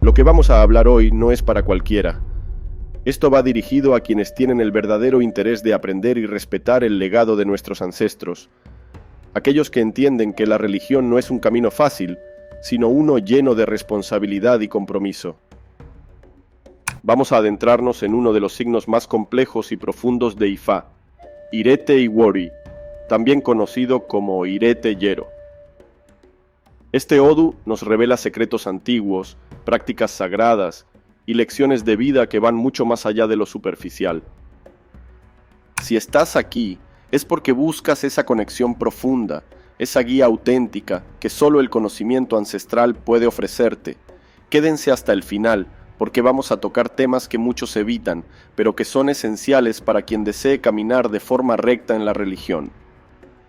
Lo que vamos a hablar hoy no es para cualquiera. Esto va dirigido a quienes tienen el verdadero interés de aprender y respetar el legado de nuestros ancestros. Aquellos que entienden que la religión no es un camino fácil, sino uno lleno de responsabilidad y compromiso. Vamos a adentrarnos en uno de los signos más complejos y profundos de Ifá, Irete Iwori, también conocido como Irete Yero. Este Odu nos revela secretos antiguos, prácticas sagradas y lecciones de vida que van mucho más allá de lo superficial. Si estás aquí, es porque buscas esa conexión profunda, esa guía auténtica que solo el conocimiento ancestral puede ofrecerte. Quédense hasta el final, porque vamos a tocar temas que muchos evitan, pero que son esenciales para quien desee caminar de forma recta en la religión.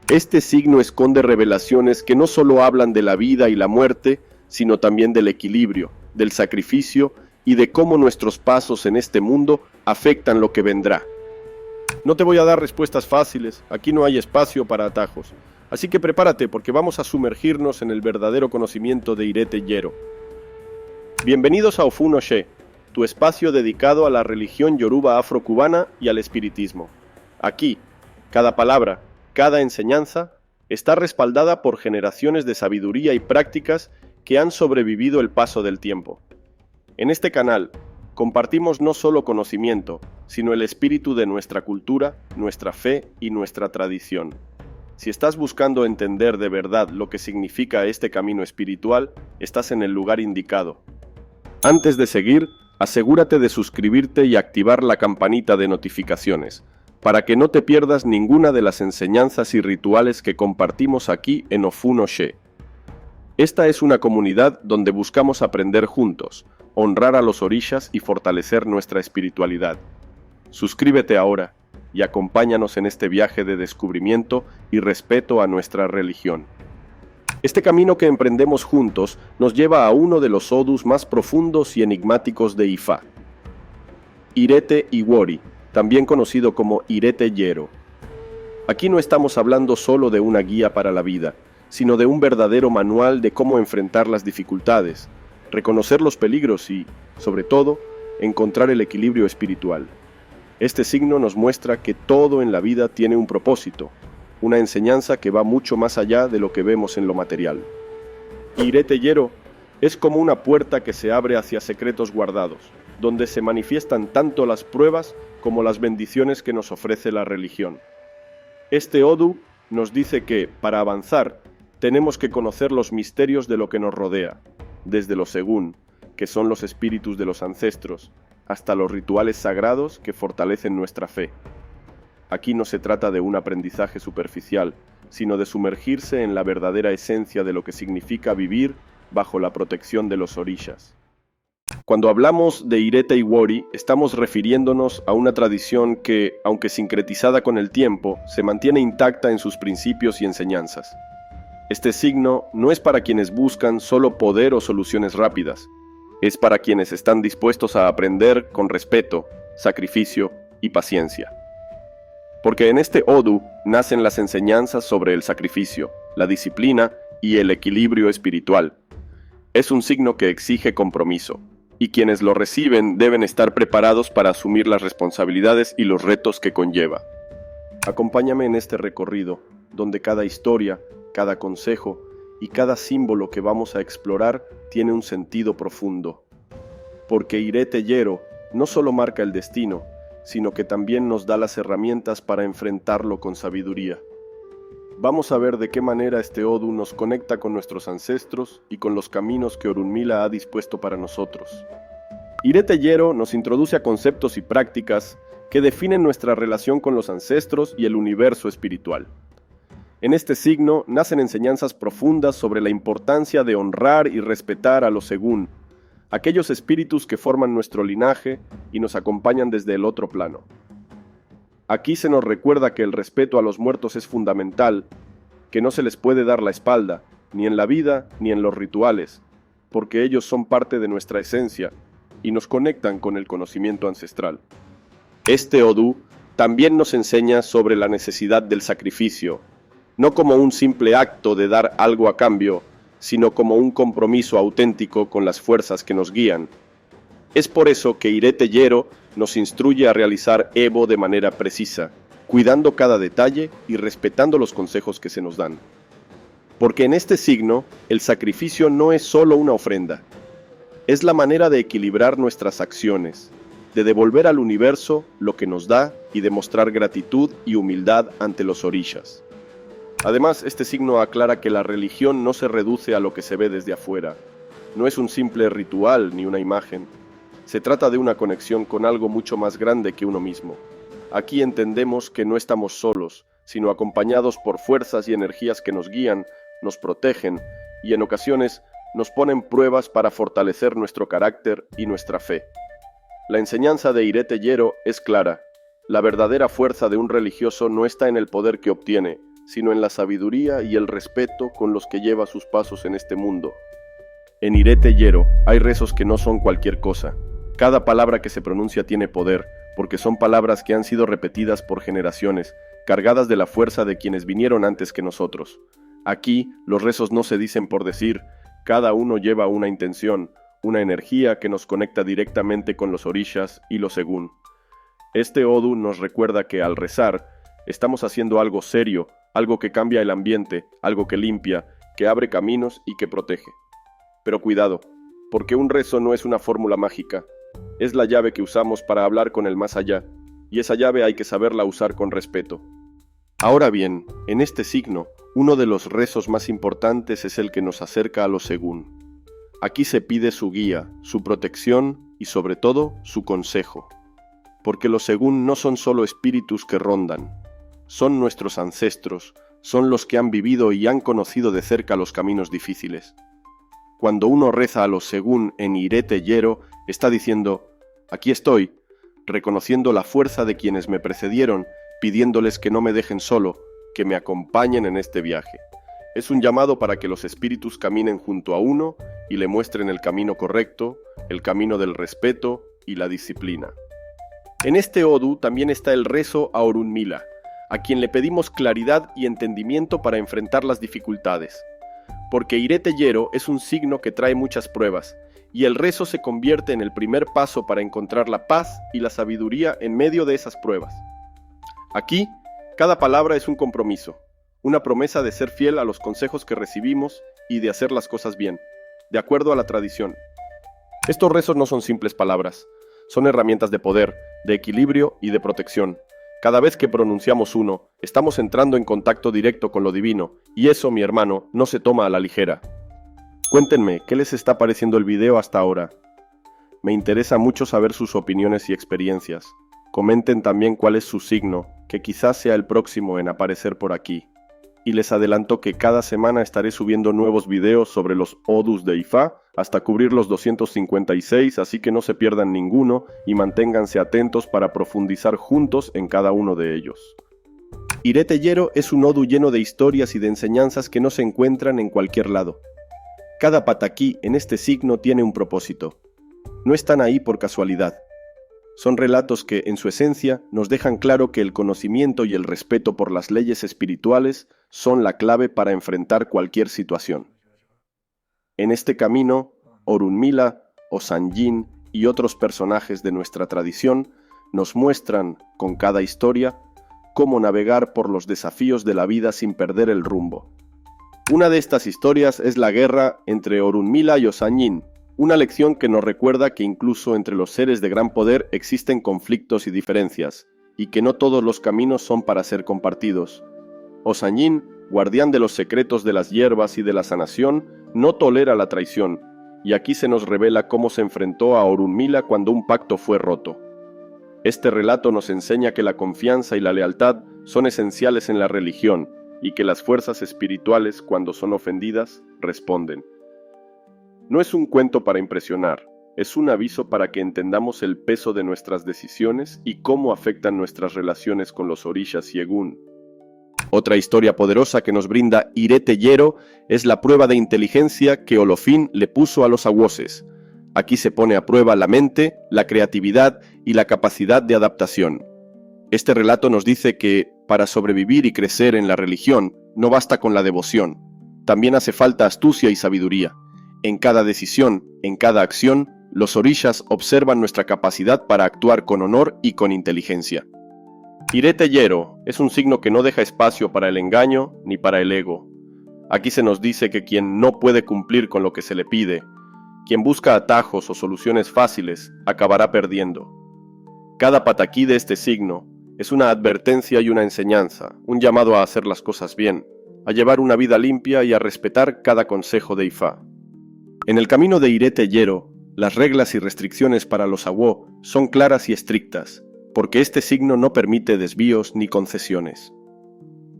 Este signo esconde revelaciones que no solo hablan de la vida y la muerte, sino también del equilibrio, del sacrificio y de cómo nuestros pasos en este mundo afectan lo que vendrá. No te voy a dar respuestas fáciles, aquí no hay espacio para atajos, así que prepárate porque vamos a sumergirnos en el verdadero conocimiento de Irete Yero. Bienvenidos a Ofun Oshe, tu espacio dedicado a la religión yoruba afrocubana y al espiritismo. Aquí, cada palabra, cada enseñanza, está respaldada por generaciones de sabiduría y prácticas que han sobrevivido el paso del tiempo. En este canal, compartimos no solo conocimiento, sino el espíritu de nuestra cultura, nuestra fe y nuestra tradición. Si estás buscando entender de verdad lo que significa este camino espiritual, estás en el lugar indicado. Antes de seguir, asegúrate de suscribirte y activar la campanita de notificaciones, para que no te pierdas ninguna de las enseñanzas y rituales que compartimos aquí en Ofun Oshe. Esta es una comunidad donde buscamos aprender juntos, honrar a los orishas y fortalecer nuestra espiritualidad. Suscríbete ahora y acompáñanos en este viaje de descubrimiento y respeto a nuestra religión. Este camino que emprendemos juntos nos lleva a uno de los odus más profundos y enigmáticos de Ifá, Irete Iwori, también conocido como Irete Yero. Aquí no estamos hablando solo de una guía para la vida, sino de un verdadero manual de cómo enfrentar las dificultades, reconocer los peligros y, sobre todo, encontrar el equilibrio espiritual. Este signo nos muestra que todo en la vida tiene un propósito, una enseñanza que va mucho más allá de lo que vemos en lo material. Irete Yero es como una puerta que se abre hacia secretos guardados, donde se manifiestan tanto las pruebas como las bendiciones que nos ofrece la religión. Este Odu nos dice que, para avanzar, tenemos que conocer los misterios de lo que nos rodea, desde los según, que son los espíritus de los ancestros, hasta los rituales sagrados que fortalecen nuestra fe. Aquí no se trata de un aprendizaje superficial, sino de sumergirse en la verdadera esencia de lo que significa vivir bajo la protección de los orishas. Cuando hablamos de Irete Iwori, estamos refiriéndonos a una tradición que, aunque sincretizada con el tiempo, se mantiene intacta en sus principios y enseñanzas. Este signo no es para quienes buscan solo poder o soluciones rápidas, es para quienes están dispuestos a aprender con respeto, sacrificio y paciencia. Porque en este Odu nacen las enseñanzas sobre el sacrificio, la disciplina y el equilibrio espiritual. Es un signo que exige compromiso, y quienes lo reciben deben estar preparados para asumir las responsabilidades y los retos que conlleva. Acompáñame en este recorrido, donde cada historia, cada consejo y cada símbolo que vamos a explorar tiene un sentido profundo. Porque Irete Yero no solo marca el destino, sino que también nos da las herramientas para enfrentarlo con sabiduría. Vamos a ver de qué manera este Odu nos conecta con nuestros ancestros y con los caminos que Orunmila ha dispuesto para nosotros. Irete Yero nos introduce a conceptos y prácticas que definen nuestra relación con los ancestros y el universo espiritual. En este signo nacen enseñanzas profundas sobre la importancia de honrar y respetar a los según, aquellos espíritus que forman nuestro linaje y nos acompañan desde el otro plano. Aquí se nos recuerda que el respeto a los muertos es fundamental, que no se les puede dar la espalda, ni en la vida ni en los rituales, porque ellos son parte de nuestra esencia y nos conectan con el conocimiento ancestral. Este Odu también nos enseña sobre la necesidad del sacrificio, no como un simple acto de dar algo a cambio, sino como un compromiso auténtico con las fuerzas que nos guían. Es por eso que Irete Yero nos instruye a realizar Evo de manera precisa, cuidando cada detalle y respetando los consejos que se nos dan. Porque en este signo, el sacrificio no es solo una ofrenda, es la manera de equilibrar nuestras acciones, de devolver al universo lo que nos da y de mostrar gratitud y humildad ante los orishas. Además, este signo aclara que la religión no se reduce a lo que se ve desde afuera, no es un simple ritual ni una imagen. Se trata de una conexión con algo mucho más grande que uno mismo. Aquí entendemos que no estamos solos, sino acompañados por fuerzas y energías que nos guían, nos protegen y en ocasiones nos ponen pruebas para fortalecer nuestro carácter y nuestra fe. La enseñanza de Irete Yero es clara. La verdadera fuerza de un religioso no está en el poder que obtiene, sino en la sabiduría y el respeto con los que lleva sus pasos en este mundo. En Irete Yero hay rezos que no son cualquier cosa. Cada palabra que se pronuncia tiene poder, porque son palabras que han sido repetidas por generaciones, cargadas de la fuerza de quienes vinieron antes que nosotros. Aquí, los rezos no se dicen por decir, cada uno lleva una intención, una energía que nos conecta directamente con los orishas y los según. Este odu nos recuerda que al rezar, estamos haciendo algo serio, algo que cambia el ambiente, algo que limpia, que abre caminos y que protege. Pero cuidado, porque un rezo no es una fórmula mágica, es la llave que usamos para hablar con el más allá, y esa llave hay que saberla usar con respeto. Ahora bien, en este signo, uno de los rezos más importantes es el que nos acerca a lo según. Aquí se pide su guía, su protección y sobre todo su consejo. Porque los según no son solo espíritus que rondan, son nuestros ancestros, son los que han vivido y han conocido de cerca los caminos difíciles. Cuando uno reza a los según en Irete Yero, está diciendo, aquí estoy, reconociendo la fuerza de quienes me precedieron, pidiéndoles que no me dejen solo, que me acompañen en este viaje. Es un llamado para que los espíritus caminen junto a uno y le muestren el camino correcto, el camino del respeto y la disciplina. En este odu también está el rezo a Orunmila, a quien le pedimos claridad y entendimiento para enfrentar las dificultades. Porque Irete Yero es un signo que trae muchas pruebas, y el rezo se convierte en el primer paso para encontrar la paz y la sabiduría en medio de esas pruebas. Aquí, cada palabra es un compromiso, una promesa de ser fiel a los consejos que recibimos y de hacer las cosas bien, de acuerdo a la tradición. Estos rezos no son simples palabras, son herramientas de poder, de equilibrio y de protección. Cada vez que pronunciamos uno, estamos entrando en contacto directo con lo divino, y eso, mi hermano, no se toma a la ligera. Cuéntenme, ¿qué les está pareciendo el video hasta ahora? Me interesa mucho saber sus opiniones y experiencias. Comenten también cuál es su signo, que quizás sea el próximo en aparecer por aquí. Y les adelanto que cada semana estaré subiendo nuevos videos sobre los odus de Ifá hasta cubrir los 256, así que no se pierdan ninguno y manténganse atentos para profundizar juntos en cada uno de ellos. Irete Yero es un odu lleno de historias y de enseñanzas que no se encuentran en cualquier lado. Cada pataquí en este signo tiene un propósito. No están ahí por casualidad. Son relatos que, en su esencia, nos dejan claro que el conocimiento y el respeto por las leyes espirituales son la clave para enfrentar cualquier situación. En este camino, Orunmila, Osanjin y otros personajes de nuestra tradición nos muestran, con cada historia, cómo navegar por los desafíos de la vida sin perder el rumbo. Una de estas historias es la guerra entre Orunmila y Osanjin, una lección que nos recuerda que incluso entre los seres de gran poder existen conflictos y diferencias, y que no todos los caminos son para ser compartidos. Osanjin, guardián de los secretos de las hierbas y de la sanación, no tolera la traición, y aquí se nos revela cómo se enfrentó a Orunmila cuando un pacto fue roto. Este relato nos enseña que la confianza y la lealtad son esenciales en la religión, y que las fuerzas espirituales, cuando son ofendidas, responden. No es un cuento para impresionar, es un aviso para que entendamos el peso de nuestras decisiones y cómo afectan nuestras relaciones con los orishas y Egun. Otra historia poderosa que nos brinda Irete Yero es la prueba de inteligencia que Olofin le puso a los awoses. Aquí se pone a prueba la mente, la creatividad y la capacidad de adaptación. Este relato nos dice que, para sobrevivir y crecer en la religión, no basta con la devoción. También hace falta astucia y sabiduría. En cada decisión, en cada acción, los orishas observan nuestra capacidad para actuar con honor y con inteligencia. Irete Yero es un signo que no deja espacio para el engaño ni para el ego. Aquí se nos dice que quien no puede cumplir con lo que se le pide, quien busca atajos o soluciones fáciles, acabará perdiendo. Cada pataquí de este signo es una advertencia y una enseñanza, un llamado a hacer las cosas bien, a llevar una vida limpia y a respetar cada consejo de Ifá. En el camino de Irete Yero, las reglas y restricciones para los Awo son claras y estrictas, porque este signo no permite desvíos ni concesiones.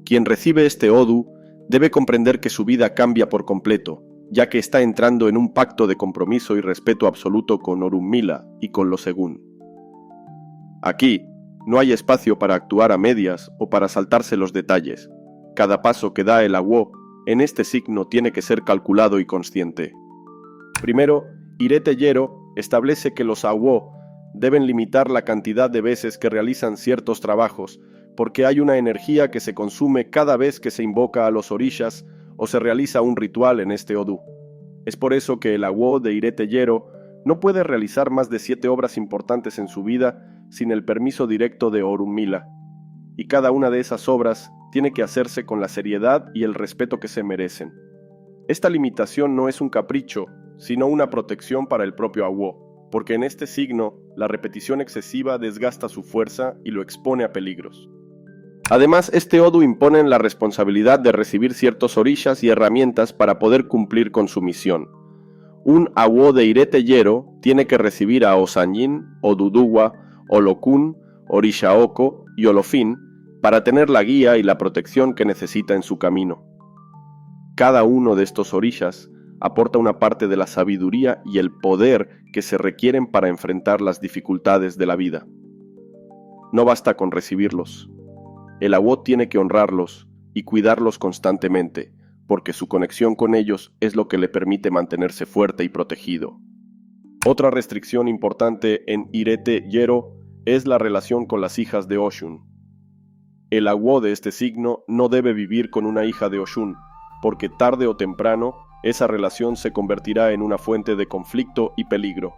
Quien recibe este Odu debe comprender que su vida cambia por completo, ya que está entrando en un pacto de compromiso y respeto absoluto con Orunmila y con los Según. Aquí, no hay espacio para actuar a medias o para saltarse los detalles. Cada paso que da el Awo en este signo tiene que ser calculado y consciente. Primero, Irete Yero establece que los Awo deben limitar la cantidad de veces que realizan ciertos trabajos, porque hay una energía que se consume cada vez que se invoca a los orishas o se realiza un ritual en este Odu. Es por eso que el Awo de Irete Yero no puede realizar más de 7 obras importantes en su vida sin el permiso directo de Orunmila, y cada una de esas obras tiene que hacerse con la seriedad y el respeto que se merecen. Esta limitación no es un capricho, sino una protección para el propio Awo, porque en este signo la repetición excesiva desgasta su fuerza y lo expone a peligros. Además, este Odu impone la responsabilidad de recibir ciertos orishas y herramientas para poder cumplir con su misión. Un Awo de Irete Yero tiene que recibir a Osanyin, Oduduwa, Olokun, Orishaoko y Olofin para tener la guía y la protección que necesita en su camino. Cada uno de estos orishas aporta una parte de la sabiduría y el poder que se requieren para enfrentar las dificultades de la vida. No basta con recibirlos. El Awo tiene que honrarlos y cuidarlos constantemente, porque su conexión con ellos es lo que le permite mantenerse fuerte y protegido. Otra restricción importante en Irete Yero es la relación con las hijas de Oshun. El Awo de este signo no debe vivir con una hija de Oshun, porque tarde o temprano esa relación se convertirá en una fuente de conflicto y peligro.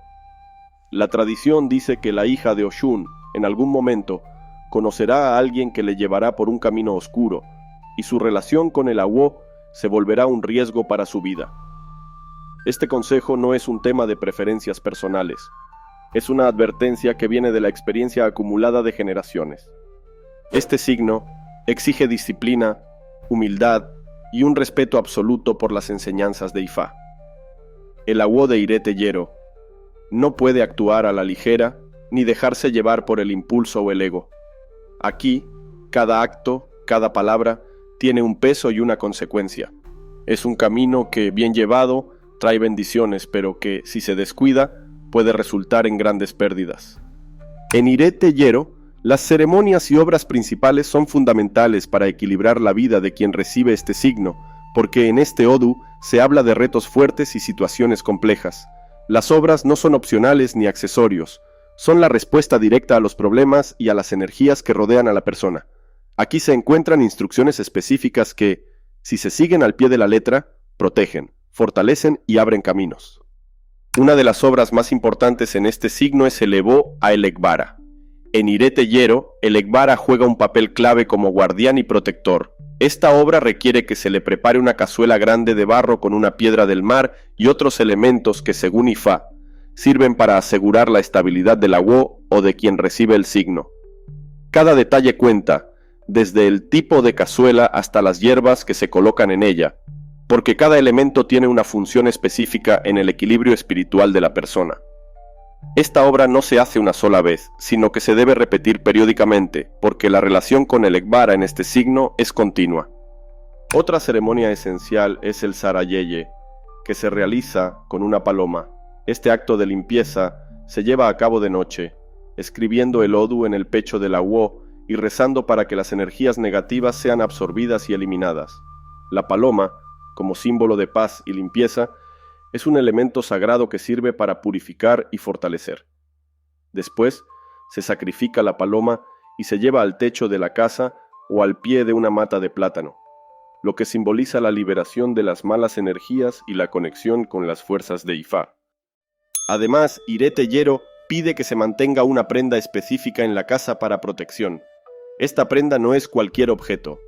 La tradición dice que la hija de Oshun, en algún momento, conocerá a alguien que le llevará por un camino oscuro, y su relación con el Awo se volverá un riesgo para su vida. Este consejo no es un tema de preferencias personales, es una advertencia que viene de la experiencia acumulada de generaciones. Este signo exige disciplina, humildad y un respeto absoluto por las enseñanzas de Ifá. El Awo de Irete Yero no puede actuar a la ligera ni dejarse llevar por el impulso o el ego. Aquí, cada acto, cada palabra, tiene un peso y una consecuencia. Es un camino que, bien llevado, trae bendiciones, pero que, si se descuida, puede resultar en grandes pérdidas. En Irete Yero, las ceremonias y obras principales son fundamentales para equilibrar la vida de quien recibe este signo, porque en este Odu se habla de retos fuertes y situaciones complejas. Las obras no son opcionales ni accesorios, son la respuesta directa a los problemas y a las energías que rodean a la persona. Aquí se encuentran instrucciones específicas que, si se siguen al pie de la letra, protegen, fortalecen y abren caminos. Una de las obras más importantes en este signo es el Evo a el Egbara. En Irete Yero, el Egbara juega un papel clave como guardián y protector. Esta obra requiere que se le prepare una cazuela grande de barro con una piedra del mar y otros elementos que, según Ifá, sirven para asegurar la estabilidad del Awo o de quien recibe el signo. Cada detalle cuenta, desde el tipo de cazuela hasta las hierbas que se colocan en ella, porque cada elemento tiene una función específica en el equilibrio espiritual de la persona. Esta obra no se hace una sola vez, sino que se debe repetir periódicamente, porque la relación con el Egbara en este signo es continua. Otra ceremonia esencial es el Sarayeye, que se realiza con una paloma. Este acto de limpieza se lleva a cabo de noche, escribiendo el Odu en el pecho del Awo y rezando para que las energías negativas sean absorbidas y eliminadas. La paloma, como símbolo de paz y limpieza, es un elemento sagrado que sirve para purificar y fortalecer. Después, se sacrifica la paloma y se lleva al techo de la casa o al pie de una mata de plátano. lo que simboliza la liberación de las malas energías y la conexión con las fuerzas de Ifá. Además, Irete Yero pide que se mantenga una prenda específica en la casa para protección. Esta prenda no es cualquier objeto.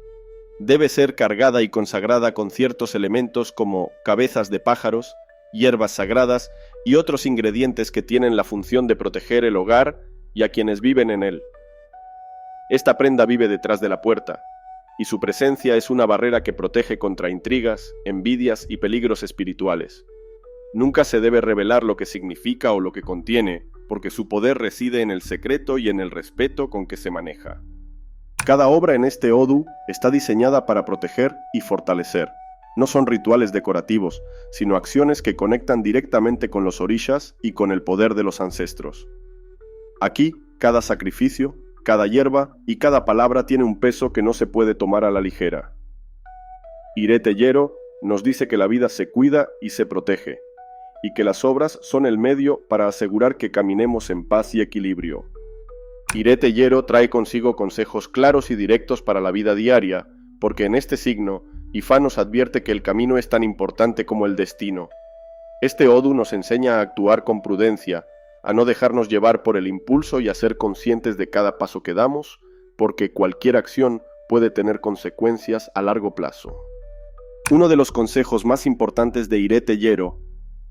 Debe ser cargada y consagrada con ciertos elementos como cabezas de pájaros, hierbas sagradas y otros ingredientes que tienen la función de proteger el hogar y a quienes viven en él. Esta prenda vive detrás de la puerta, y su presencia es una barrera que protege contra intrigas, envidias y peligros espirituales. Nunca se debe revelar lo que significa o lo que contiene, porque su poder reside en el secreto y en el respeto con que se maneja. Cada obra en este Odu está diseñada para proteger y fortalecer. No son rituales decorativos, sino acciones que conectan directamente con los orishas y con el poder de los ancestros. Aquí, cada sacrificio, cada hierba y cada palabra tiene un peso que no se puede tomar a la ligera. Irete Yero nos dice que la vida se cuida y se protege, y que las obras son el medio para asegurar que caminemos en paz y equilibrio. Irete Yero trae consigo consejos claros y directos para la vida diaria, porque en este signo, Ifá nos advierte que el camino es tan importante como el destino. Este Odu nos enseña a actuar con prudencia, a no dejarnos llevar por el impulso y a ser conscientes de cada paso que damos, porque cualquier acción puede tener consecuencias a largo plazo. Uno de los consejos más importantes de Irete Yero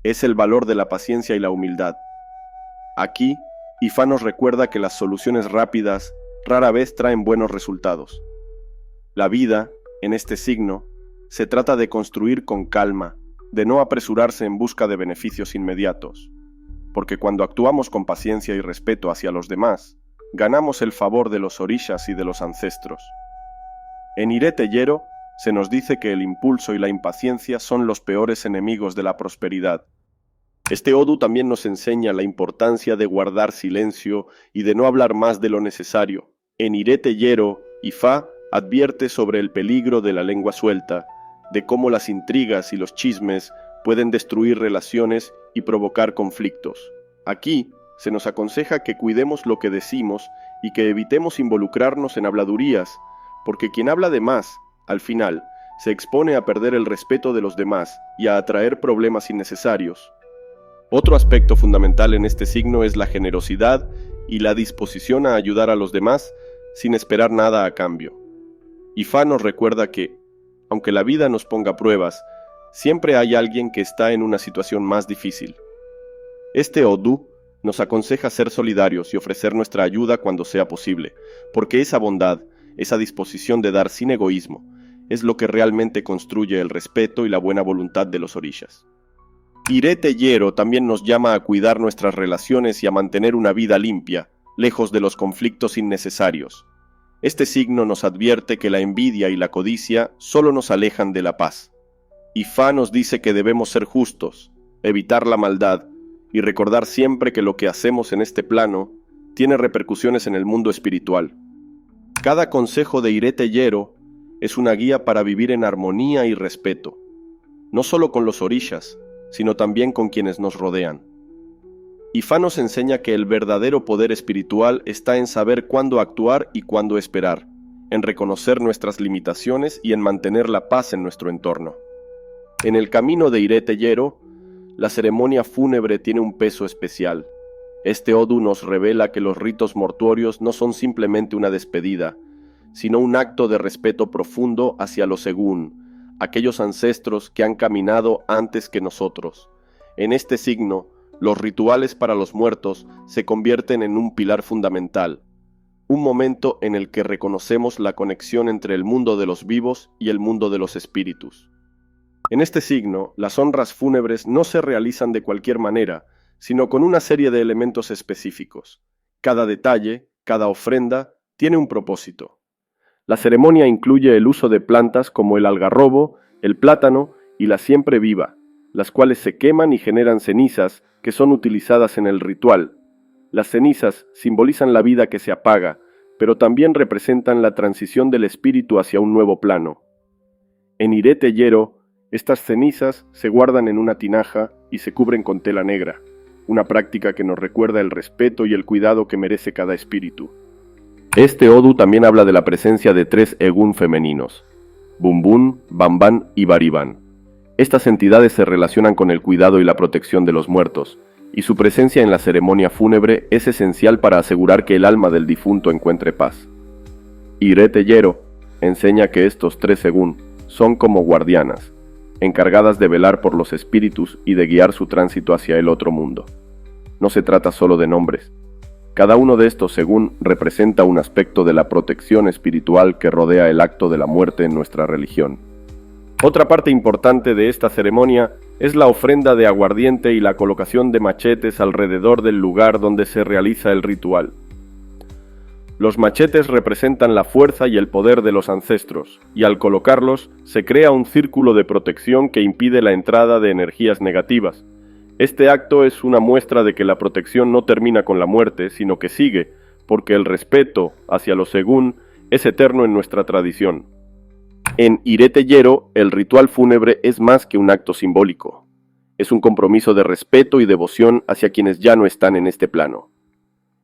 es el valor de la paciencia y la humildad. Aquí, Ifá nos recuerda que las soluciones rápidas rara vez traen buenos resultados. La vida, en este signo, se trata de construir con calma, de no apresurarse en busca de beneficios inmediatos, porque cuando actuamos con paciencia y respeto hacia los demás, ganamos el favor de los orishas y de los ancestros. En Irete Yero se nos dice que el impulso y la impaciencia son los peores enemigos de la prosperidad. Este Odu también nos enseña la importancia de guardar silencio y de no hablar más de lo necesario. En Irete Yero, Ifá advierte sobre el peligro de la lengua suelta, de cómo las intrigas y los chismes pueden destruir relaciones y provocar conflictos. Aquí se nos aconseja que cuidemos lo que decimos y que evitemos involucrarnos en habladurías, porque quien habla de más, al final, se expone a perder el respeto de los demás y a atraer problemas innecesarios. Otro aspecto fundamental en este signo es la generosidad y la disposición a ayudar a los demás sin esperar nada a cambio. Ifá nos recuerda que, aunque la vida nos ponga pruebas, siempre hay alguien que está en una situación más difícil. Este Odu nos aconseja ser solidarios y ofrecer nuestra ayuda cuando sea posible, porque esa bondad, esa disposición de dar sin egoísmo, es lo que realmente construye el respeto y la buena voluntad de los orishas. Irete Yero también nos llama a cuidar nuestras relaciones y a mantener una vida limpia, lejos de los conflictos innecesarios. Este signo nos advierte que la envidia y la codicia solo nos alejan de la paz. Ifá nos dice que debemos ser justos, evitar la maldad y recordar siempre que lo que hacemos en este plano tiene repercusiones en el mundo espiritual. Cada consejo de Irete Yero es una guía para vivir en armonía y respeto, no solo con los orishas, sino también con quienes nos rodean. Ifá nos enseña que el verdadero poder espiritual está en saber cuándo actuar y cuándo esperar, en reconocer nuestras limitaciones y en mantener la paz en nuestro entorno. En el camino de Irete Yero, la ceremonia fúnebre tiene un peso especial. Este Odu nos revela que los ritos mortuorios no son simplemente una despedida, sino un acto de respeto profundo hacia los Egun, aquellos ancestros que han caminado antes que nosotros. En este signo, los rituales para los muertos se convierten en un pilar fundamental, un momento en el que reconocemos la conexión entre el mundo de los vivos y el mundo de los espíritus. En este signo, las honras fúnebres no se realizan de cualquier manera, sino con una serie de elementos específicos. Cada detalle, cada ofrenda, tiene un propósito. La ceremonia incluye el uso de plantas como el algarrobo, el plátano y la siempre viva, las cuales se queman y generan cenizas que son utilizadas en el ritual. Las cenizas simbolizan la vida que se apaga, pero también representan la transición del espíritu hacia un nuevo plano. En Irete Yero, estas cenizas se guardan en una tinaja y se cubren con tela negra, una práctica que nos recuerda el respeto y el cuidado que merece cada espíritu. Este Odu también habla de la presencia de 3 Egun femeninos. Bumbún, Bambán y Baribán. Estas entidades se relacionan con el cuidado y la protección de los muertos, y su presencia en la ceremonia fúnebre es esencial para asegurar que el alma del difunto encuentre paz. Irete Yero enseña que estos tres según son como guardianas, encargadas de velar por los espíritus y de guiar su tránsito hacia el otro mundo. No se trata solo de nombres. Cada uno de estos según representa un aspecto de la protección espiritual que rodea el acto de la muerte en nuestra religión. Otra parte importante de esta ceremonia es la ofrenda de aguardiente y la colocación de machetes alrededor del lugar donde se realiza el ritual. Los machetes representan la fuerza y el poder de los ancestros, y al colocarlos se crea un círculo de protección que impide la entrada de energías negativas. Este acto es una muestra de que la protección no termina con la muerte, sino que sigue, porque el respeto hacia lo según es eterno en nuestra tradición. En Irete Yero, el ritual fúnebre es más que un acto simbólico. Es un compromiso de respeto y devoción hacia quienes ya no están en este plano.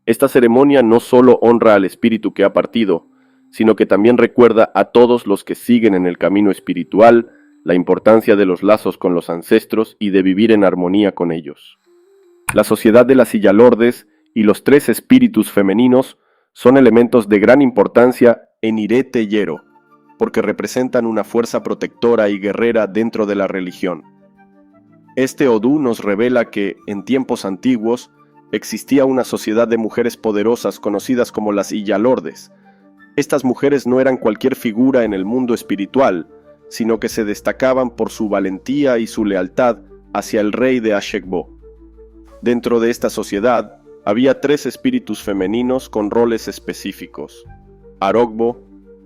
Esta ceremonia no solo honra al espíritu que ha partido, sino que también recuerda a todos los que siguen en el camino espiritual la importancia de los lazos con los ancestros y de vivir en armonía con ellos. La sociedad de las Illalordes y los tres espíritus femeninos son elementos de gran importancia en Irete Yero, porque representan una fuerza protectora y guerrera dentro de la religión. Este Odú nos revela que, en tiempos antiguos, existía una sociedad de mujeres poderosas conocidas como las Illalordes. Estas mujeres no eran cualquier figura en el mundo espiritual, sino que se destacaban por su valentía y su lealtad hacia el rey de Ashekbo. Dentro de esta sociedad había tres espíritus femeninos con roles específicos: Arogbo,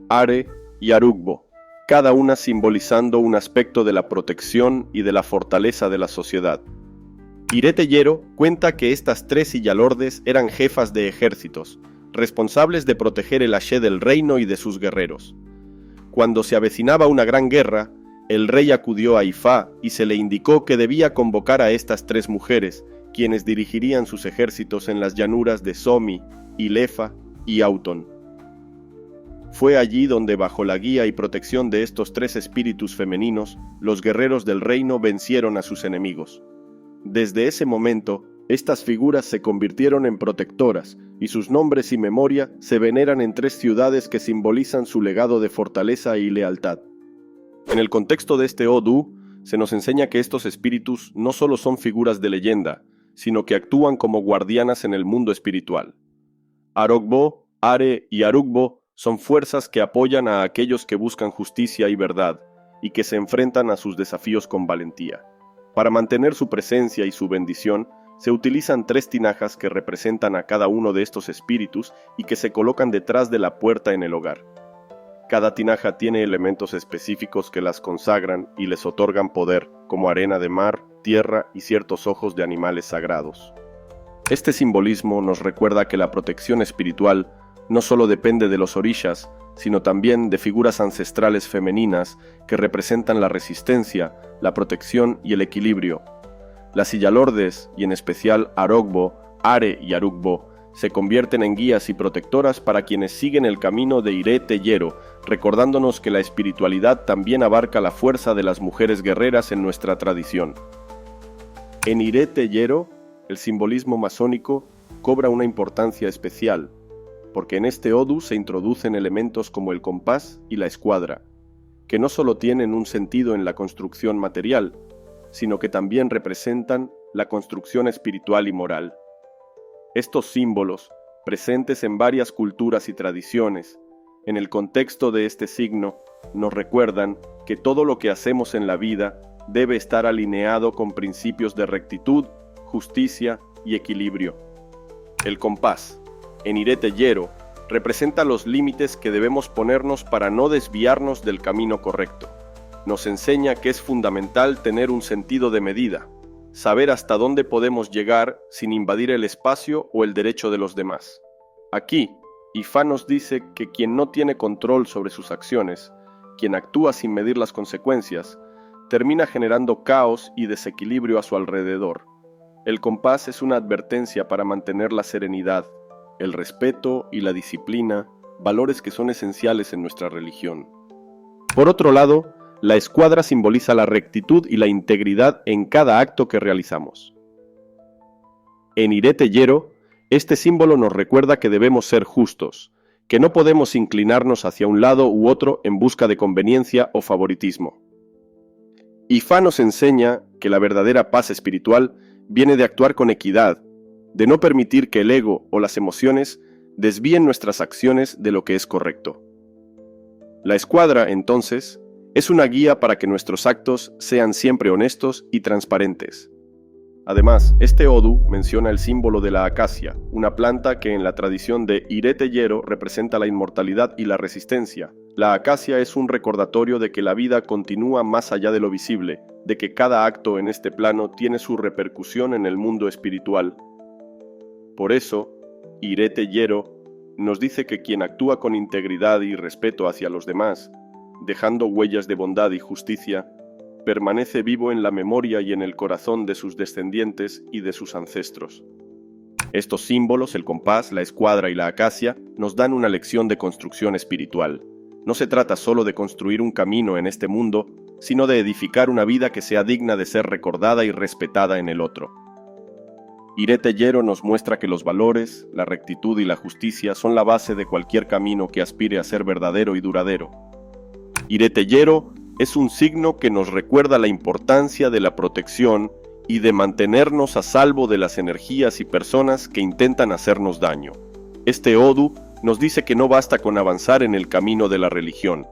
Are y Arugbo, cada una simbolizando un aspecto de la protección y de la fortaleza de la sociedad. Irete Yero cuenta que estas tres Illalordes eran jefas de ejércitos, responsables de proteger el Ashe del reino y de sus guerreros. Cuando se avecinaba una gran guerra, el rey acudió a Ifá y se le indicó que debía convocar a estas tres mujeres, quienes dirigirían sus ejércitos en las llanuras de Somi, Ilefa y Auton. Fue allí donde, bajo la guía y protección de estos tres espíritus femeninos, los guerreros del reino vencieron a sus enemigos. Desde ese momento, estas figuras se convirtieron en protectoras, y sus nombres y memoria se veneran en tres ciudades que simbolizan su legado de fortaleza y lealtad. En el contexto de este Odú, se nos enseña que estos espíritus no solo son figuras de leyenda, sino que actúan como guardianas en el mundo espiritual. Arogbo, Are y Arugbo son fuerzas que apoyan a aquellos que buscan justicia y verdad, y que se enfrentan a sus desafíos con valentía. Para mantener su presencia y su bendición, se utilizan tres tinajas que representan a cada uno de estos espíritus y que se colocan detrás de la puerta en el hogar. Cada tinaja tiene elementos específicos que las consagran y les otorgan poder, como arena de mar, tierra y ciertos ojos de animales sagrados. Este simbolismo nos recuerda que la protección espiritual no solo depende de los orishas, sino también de figuras ancestrales femeninas que representan la resistencia, la protección y el equilibrio. Las Illalordes, y en especial Arogbo, Are y Arugbo, se convierten en guías y protectoras para quienes siguen el camino de Irete Yero, recordándonos que la espiritualidad también abarca la fuerza de las mujeres guerreras en nuestra tradición. En Irete Yero, el simbolismo masónico cobra una importancia especial, porque en este Odú se introducen elementos como el compás y la escuadra, que no solo tienen un sentido en la construcción material, sino que también representan la construcción espiritual y moral. Estos símbolos, presentes en varias culturas y tradiciones, en el contexto de este signo, nos recuerdan que todo lo que hacemos en la vida debe estar alineado con principios de rectitud, justicia y equilibrio. El compás, en Irete Yero, representa los límites que debemos ponernos para no desviarnos del camino correcto. Nos enseña que es fundamental tener un sentido de medida, saber hasta dónde podemos llegar sin invadir el espacio o el derecho de los demás. Aquí, Ifá nos dice que quien no tiene control sobre sus acciones, quien actúa sin medir las consecuencias, termina generando caos y desequilibrio a su alrededor. El compás es una advertencia para mantener la serenidad, el respeto y la disciplina, valores que son esenciales en nuestra religión. Por otro lado, la escuadra simboliza la rectitud y la integridad en cada acto que realizamos. En Irete Yero, este símbolo nos recuerda que debemos ser justos, que no podemos inclinarnos hacia un lado u otro en busca de conveniencia o favoritismo. Ifá nos enseña que la verdadera paz espiritual viene de actuar con equidad, de no permitir que el ego o las emociones desvíen nuestras acciones de lo que es correcto. La escuadra, entonces, es una guía para que nuestros actos sean siempre honestos y transparentes. Además, este odu menciona el símbolo de la acacia, una planta que en la tradición de Irete Yero representa la inmortalidad y la resistencia. La acacia es un recordatorio de que la vida continúa más allá de lo visible, de que cada acto en este plano tiene su repercusión en el mundo espiritual. Por eso, Irete Yero nos dice que quien actúa con integridad y respeto hacia los demás, dejando huellas de bondad y justicia, permanece vivo en la memoria y en el corazón de sus descendientes y de sus ancestros. Estos símbolos, el compás, la escuadra y la acacia, nos dan una lección de construcción espiritual. No se trata solo de construir un camino en este mundo, sino de edificar una vida que sea digna de ser recordada y respetada en el otro. Irete Yero nos muestra que los valores, la rectitud y la justicia son la base de cualquier camino que aspire a ser verdadero y duradero. Irete Yero es un signo que nos recuerda la importancia de la protección y de mantenernos a salvo de las energías y personas que intentan hacernos daño. Este odu nos dice que no basta con avanzar en el camino de la religión.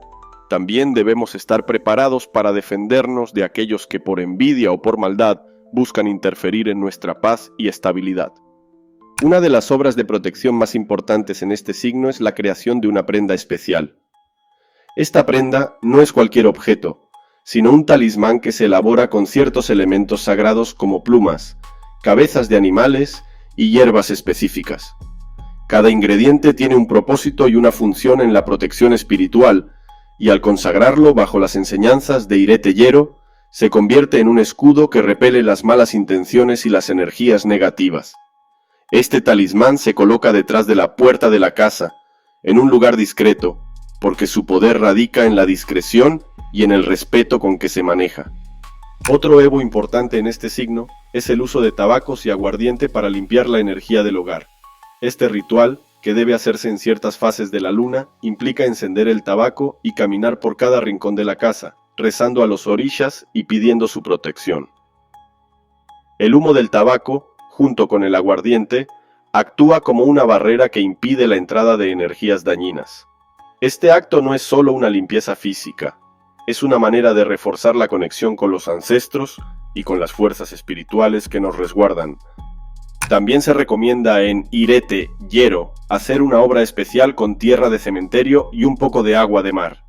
También debemos estar preparados para defendernos de aquellos que por envidia o por maldad buscan interferir en nuestra paz y estabilidad. Una de las obras de protección más importantes en este signo es la creación de una prenda especial. Esta prenda no es cualquier objeto, sino un talismán que se elabora con ciertos elementos sagrados como plumas, cabezas de animales y hierbas específicas. Cada ingrediente tiene un propósito y una función en la protección espiritual, y al consagrarlo bajo las enseñanzas de Irete Yero, se convierte en un escudo que repele las malas intenciones y las energías negativas. Este talismán se coloca detrás de la puerta de la casa, en un lugar discreto, porque su poder radica en la discreción y en el respeto con que se maneja. Otro evo importante en este signo es el uso de tabacos y aguardiente para limpiar la energía del hogar. Este ritual, que debe hacerse en ciertas fases de la luna, implica encender el tabaco y caminar por cada rincón de la casa, rezando a los orishas y pidiendo su protección. El humo del tabaco, junto con el aguardiente, actúa como una barrera que impide la entrada de energías dañinas. Este acto no es solo una limpieza física, es una manera de reforzar la conexión con los ancestros y con las fuerzas espirituales que nos resguardan. También se recomienda en Irete Yero hacer una obra especial con tierra de cementerio y un poco de agua de mar.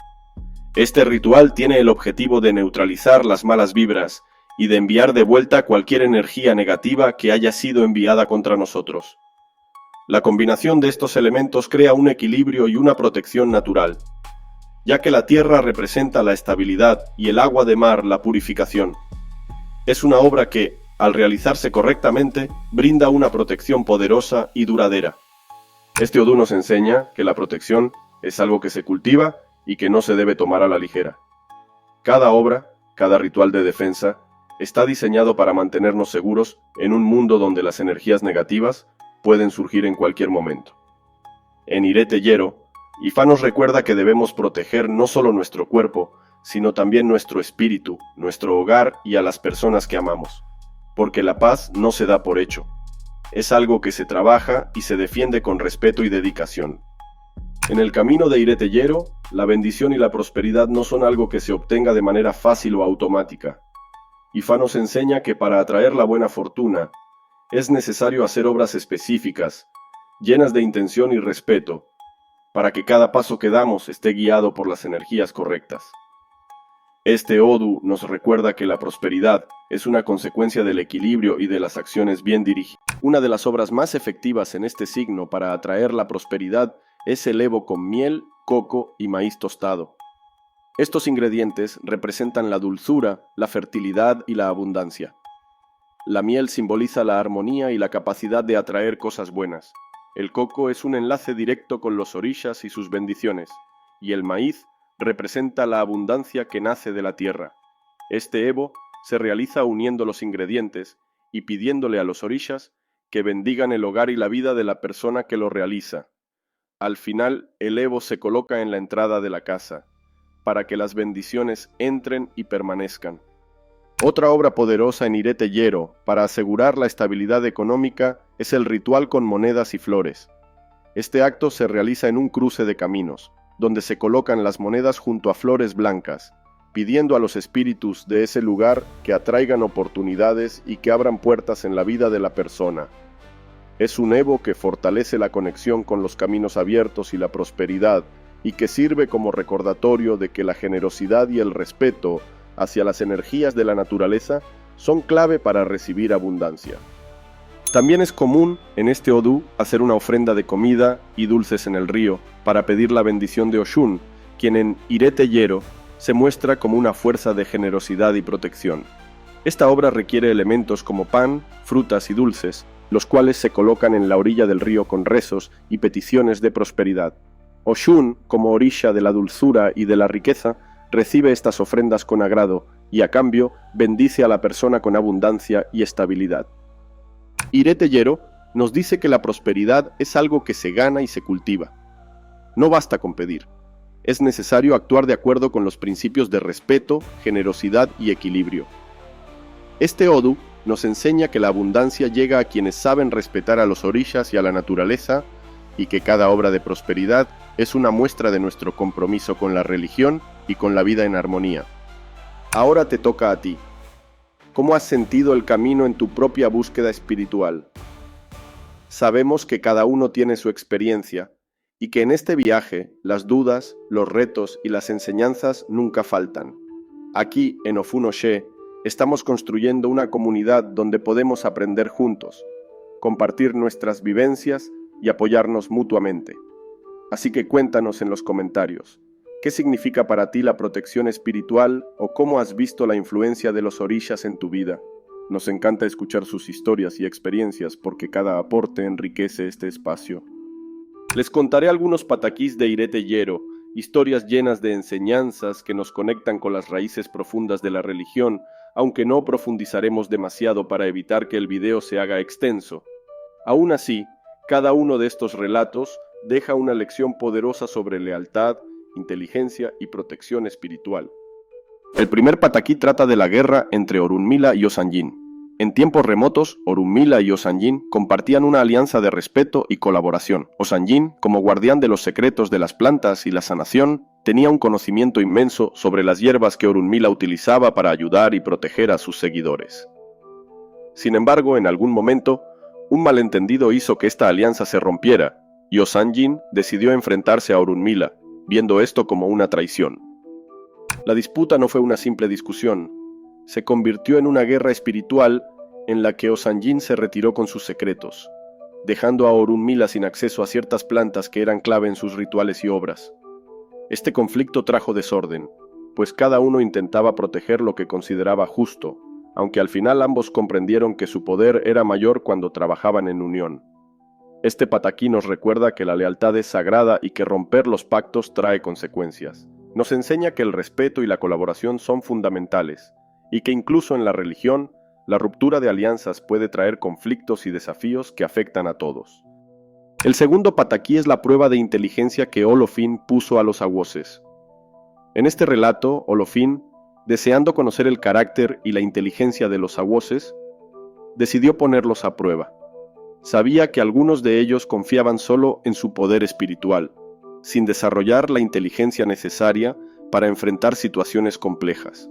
Este ritual tiene el objetivo de neutralizar las malas vibras y de enviar de vuelta cualquier energía negativa que haya sido enviada contra nosotros. La combinación de estos elementos crea un equilibrio y una protección natural, ya que la tierra representa la estabilidad y el agua de mar la purificación. Es una obra que, al realizarse correctamente, brinda una protección poderosa y duradera. Este odu nos enseña que la protección es algo que se cultiva y que no se debe tomar a la ligera. Cada obra, cada ritual de defensa, está diseñado para mantenernos seguros en un mundo donde las energías negativas pueden surgir en cualquier momento. En Irete Yero, Ifá nos recuerda que debemos proteger no solo nuestro cuerpo, sino también nuestro espíritu, nuestro hogar y a las personas que amamos. Porque la paz no se da por hecho. Es algo que se trabaja y se defiende con respeto y dedicación. En el camino de Irete Yero, la bendición y la prosperidad no son algo que se obtenga de manera fácil o automática. Ifá nos enseña que para atraer la buena fortuna, es necesario hacer obras específicas, llenas de intención y respeto, para que cada paso que damos esté guiado por las energías correctas. Este odu nos recuerda que la prosperidad es una consecuencia del equilibrio y de las acciones bien dirigidas. Una de las obras más efectivas en este signo para atraer la prosperidad es el evo con miel, coco y maíz tostado. Estos ingredientes representan la dulzura, la fertilidad y la abundancia. La miel simboliza la armonía y la capacidad de atraer cosas buenas. El coco es un enlace directo con los orishas y sus bendiciones, y el maíz representa la abundancia que nace de la tierra. Este Evo se realiza uniendo los ingredientes y pidiéndole a los orishas que bendigan el hogar y la vida de la persona que lo realiza. Al final, el Evo se coloca en la entrada de la casa, para que las bendiciones entren y permanezcan. Otra obra poderosa en Irete Yero para asegurar la estabilidad económica es el ritual con monedas y flores. Este acto se realiza en un cruce de caminos, donde se colocan las monedas junto a flores blancas, pidiendo a los espíritus de ese lugar que atraigan oportunidades y que abran puertas en la vida de la persona. Es un Evo que fortalece la conexión con los caminos abiertos y la prosperidad, y que sirve como recordatorio de que la generosidad y el respeto hacia las energías de la naturaleza son clave para recibir abundancia. También es común en este Odú hacer una ofrenda de comida y dulces en el río para pedir la bendición de Oshun, quien en Irete Yero se muestra como una fuerza de generosidad y protección. Esta obra requiere elementos como pan, frutas y dulces, los cuales se colocan en la orilla del río con rezos y peticiones de prosperidad. Oshun, como orisha de la dulzura y de la riqueza, recibe estas ofrendas con agrado y a cambio bendice a la persona con abundancia y estabilidad. Irete Yero nos dice que la prosperidad es algo que se gana y se cultiva. No basta con pedir. Es necesario actuar de acuerdo con los principios de respeto, generosidad y equilibrio. Este Odú nos enseña que la abundancia llega a quienes saben respetar a los orishas y a la naturaleza, y que cada obra de prosperidad es una muestra de nuestro compromiso con la religión y con la vida en armonía. Ahora te toca a ti. ¿Cómo has sentido el camino en tu propia búsqueda espiritual? Sabemos que cada uno tiene su experiencia, y que en este viaje las dudas, los retos y las enseñanzas nunca faltan. Aquí, en Ofun Oshe, estamos construyendo una comunidad donde podemos aprender juntos, compartir nuestras vivencias y apoyarnos mutuamente. Así que cuéntanos en los comentarios, ¿qué significa para ti la protección espiritual o cómo has visto la influencia de los orishas en tu vida? Nos encanta escuchar sus historias y experiencias porque cada aporte enriquece este espacio. Les contaré algunos pataquís de Irete Yero, historias llenas de enseñanzas que nos conectan con las raíces profundas de la religión, aunque no profundizaremos demasiado para evitar que el video se haga extenso. Aún así, cada uno de estos relatos deja una lección poderosa sobre lealtad, inteligencia y protección espiritual. El primer pataquí trata de la guerra entre Orunmila y Osanjin. En tiempos remotos, Orunmila y Osanjin compartían una alianza de respeto y colaboración. Osanjin, como guardián de los secretos de las plantas y la sanación, tenía un conocimiento inmenso sobre las hierbas que Orunmila utilizaba para ayudar y proteger a sus seguidores. Sin embargo, en algún momento, un malentendido hizo que esta alianza se rompiera, y Osanjin decidió enfrentarse a Orunmila, viendo esto como una traición. La disputa no fue una simple discusión, se convirtió en una guerra espiritual en la que Osanjin se retiró con sus secretos, dejando a Orunmila sin acceso a ciertas plantas que eran clave en sus rituales y obras. Este conflicto trajo desorden, pues cada uno intentaba proteger lo que consideraba justo, aunque al final ambos comprendieron que su poder era mayor cuando trabajaban en unión. Este pataquí nos recuerda que la lealtad es sagrada y que romper los pactos trae consecuencias. Nos enseña que el respeto y la colaboración son fundamentales, y que incluso en la religión, la ruptura de alianzas puede traer conflictos y desafíos que afectan a todos. El segundo pataquí es la prueba de inteligencia que Olofin puso a los awoses. En este relato, Olofin, deseando conocer el carácter y la inteligencia de los awoses, decidió ponerlos a prueba. Sabía que algunos de ellos confiaban solo en su poder espiritual, sin desarrollar la inteligencia necesaria para enfrentar situaciones complejas.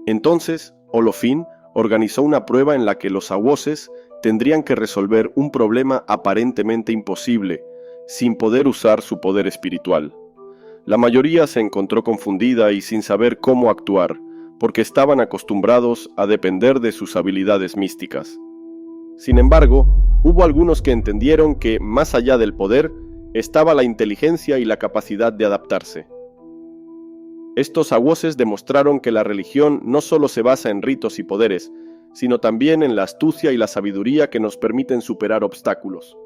Entonces, Olofin organizó una prueba en la que los awoses tendrían que resolver un problema aparentemente imposible, sin poder usar su poder espiritual. La mayoría se encontró confundida y sin saber cómo actuar, porque estaban acostumbrados a depender de sus habilidades místicas. Sin embargo, hubo algunos que entendieron que, más allá del poder, estaba la inteligencia y la capacidad de adaptarse. Estos awoses demostraron que la religión no solo se basa en ritos y poderes, sino también en la astucia y la sabiduría que nos permiten superar obstáculos.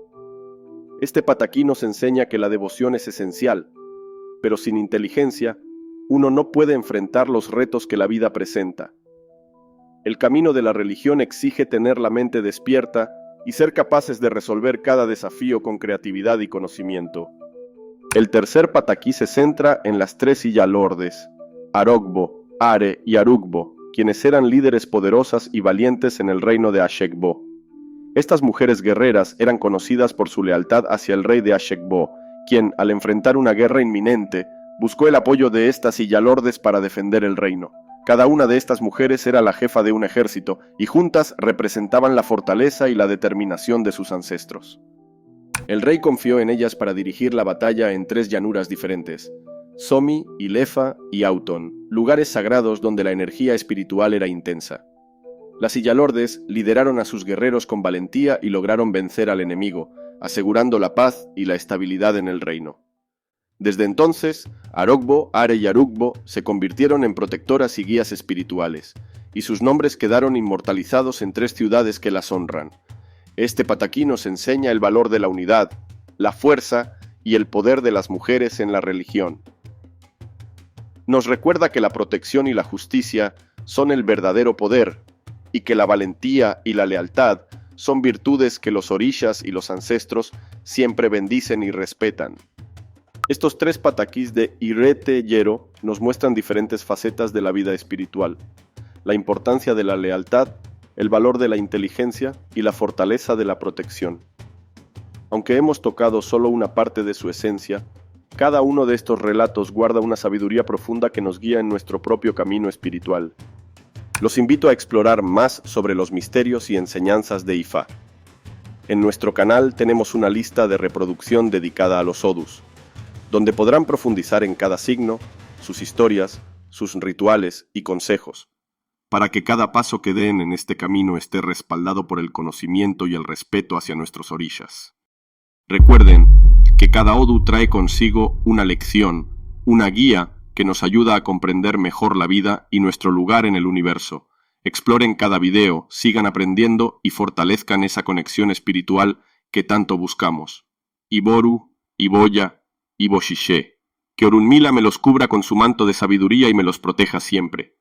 Este pataquí nos enseña que la devoción es esencial, pero sin inteligencia uno no puede enfrentar los retos que la vida presenta. El camino de la religión exige tener la mente despierta y ser capaces de resolver cada desafío con creatividad y conocimiento. El tercer pataquí se centra en las tres Iyalordes, Arogbo, Are y Arugbo, quienes eran líderes poderosas y valientes en el reino de Ashekbo. Estas mujeres guerreras eran conocidas por su lealtad hacia el rey de Ashekbo, quien, al enfrentar una guerra inminente, buscó el apoyo de estas Iyalordes para defender el reino. Cada una de estas mujeres era la jefa de un ejército, y juntas representaban la fortaleza y la determinación de sus ancestros. El rey confió en ellas para dirigir la batalla en tres llanuras diferentes: Somi, Ilefa y Auton, lugares sagrados donde la energía espiritual era intensa. Las Iyalordes lideraron a sus guerreros con valentía y lograron vencer al enemigo, asegurando la paz y la estabilidad en el reino. Desde entonces, Arogbo, Are y Arugbo se convirtieron en protectoras y guías espirituales, y sus nombres quedaron inmortalizados en tres ciudades que las honran. Este pataquí nos enseña el valor de la unidad, la fuerza y el poder de las mujeres en la religión. Nos recuerda que la protección y la justicia son el verdadero poder, y que la valentía y la lealtad son virtudes que los orishas y los ancestros siempre bendicen y respetan. Estos tres pataquís de Irete Yero nos muestran diferentes facetas de la vida espiritual: la importancia de la lealtad, el valor de la inteligencia y la fortaleza de la protección. Aunque hemos tocado solo una parte de su esencia, cada uno de estos relatos guarda una sabiduría profunda que nos guía en nuestro propio camino espiritual. Los invito a explorar más sobre los misterios y enseñanzas de Ifá. En nuestro canal tenemos una lista de reproducción dedicada a los Odus, donde podrán profundizar en cada signo, sus historias, sus rituales y consejos, para que cada paso que den en este camino esté respaldado por el conocimiento y el respeto hacia nuestros orishas. Recuerden que cada Odu trae consigo una lección, una guía que nos ayuda a comprender mejor la vida y nuestro lugar en el universo. Exploren cada video, sigan aprendiendo y fortalezcan esa conexión espiritual que tanto buscamos. Iboru, Iboya, Iboshishe. Que Orunmila me los cubra con su manto de sabiduría y me los proteja siempre.